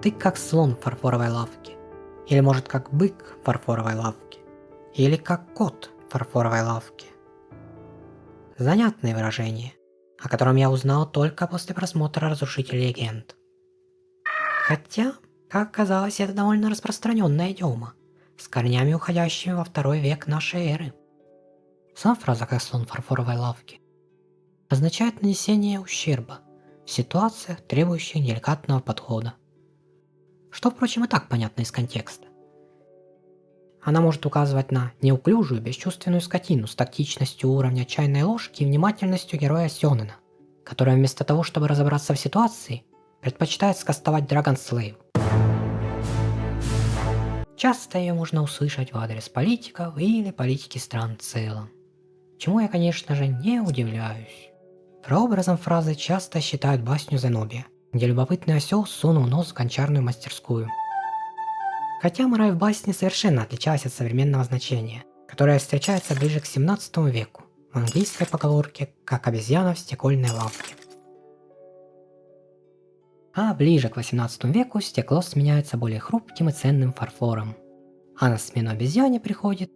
Ты как слон в фарфоровой лавке. Или может как бык в фарфоровой лавке. Или как кот в фарфоровой лавке. Занятное выражение, о котором я узнал только после просмотра «Разрушителей легенд». Хотя, как оказалось, это довольно распространенная идиома, с корнями, уходящими во 2 век нашей эры. Сама фраза «как слон в фарфоровой лавке» означает нанесение ущерба в ситуациях, требующих деликатного подхода. Что, впрочем, и так понятно из контекста. Она может указывать на неуклюжую, бесчувственную скотину с тактичностью уровня чайной ложки и внимательностью героя сёнэна, которая вместо того, чтобы разобраться в ситуации, предпочитает скастовать Dragon Slave. Часто ее можно услышать в адрес политиков или политики стран в целом. Чему я, конечно же, не удивляюсь. Прообразом фразы часто считают басню Зенобия, где любопытный осел сунул нос в гончарную мастерскую. Хотя мораль в басне совершенно отличалась от современного значения, которое встречается ближе к 17 веку в английской поговорке «как обезьяна в стекольной лавке». А ближе к 18 веку стекло сменяется более хрупким и ценным фарфором. А на смену обезьяне приходит...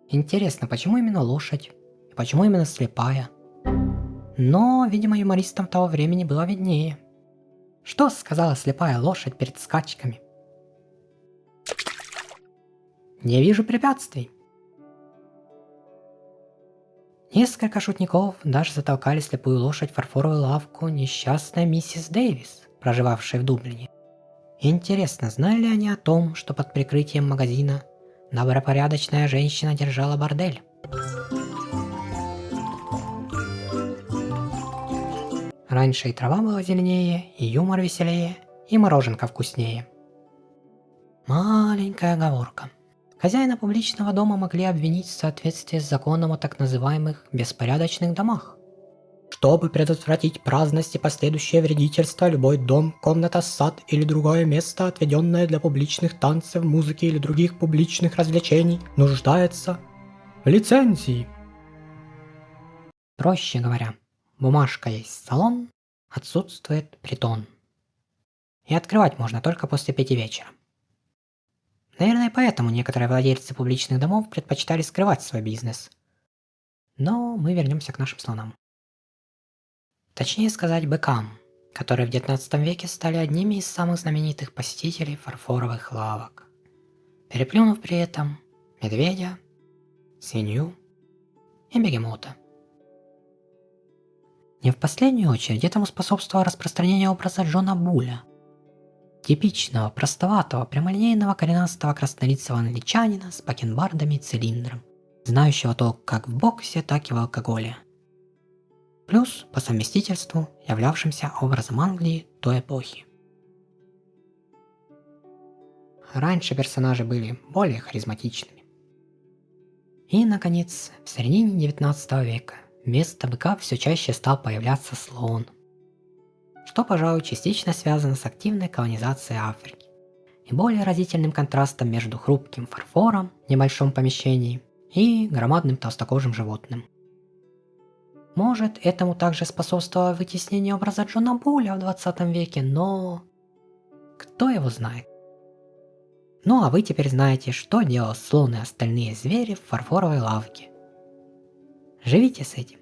Интересно, почему именно лошадь? И почему именно слепая? Но, видимо, юмористам того времени было виднее. Что сказала слепая лошадь перед скачками? Не вижу препятствий. Несколько шутников даже затолкали слепую лошадь в фарфоровую лавку несчастной миссис Дэвис, проживавшей в Дублине. Интересно, знали ли они о том, что под прикрытием магазина добропорядочная женщина держала бордель? Раньше и трава была зеленее, и юмор веселее, и мороженка вкуснее. Маленькая оговорка. Хозяина публичного дома могли обвинить в соответствии с законом о так называемых беспорядочных домах. Чтобы предотвратить праздность и последующее вредительство, любой дом, комната, сад или другое место, отведенное для публичных танцев, музыки или других публичных развлечений, нуждается в лицензии. Проще говоря, бумажка есть салон, отсутствует притон. И открывать можно только после 5 вечера. Наверное, поэтому некоторые владельцы публичных домов предпочитали скрывать свой бизнес. Но мы вернемся к нашим слонам. Точнее сказать, быкам, которые в 19 веке стали одними из самых знаменитых посетителей фарфоровых лавок, переплюнув при этом медведя, свинью и бегемота. Не в последнюю очередь этому способствовало распространение образа Джона Булля, типичного, простоватого, прямолинейного коренастого краснолицего англичанина с бакенбардами и цилиндром, знающего толк как в боксе, так и в алкоголе. Плюс по совместительству являвшимся образом Англии той эпохи. Раньше персонажи были более харизматичными. И, наконец, в середине 19 века вместо быка все чаще стал появляться слон, что, пожалуй, частично связано с активной колонизацией Африки и более разительным контрастом между хрупким фарфором в небольшом помещении и громадным толстокожим животным. Может, этому также способствовало вытеснение образа Джона Булля в 20 веке, но... кто его знает? Ну а вы теперь знаете, что делал слон и остальные звери в фарфоровой лавке. Живите с этим.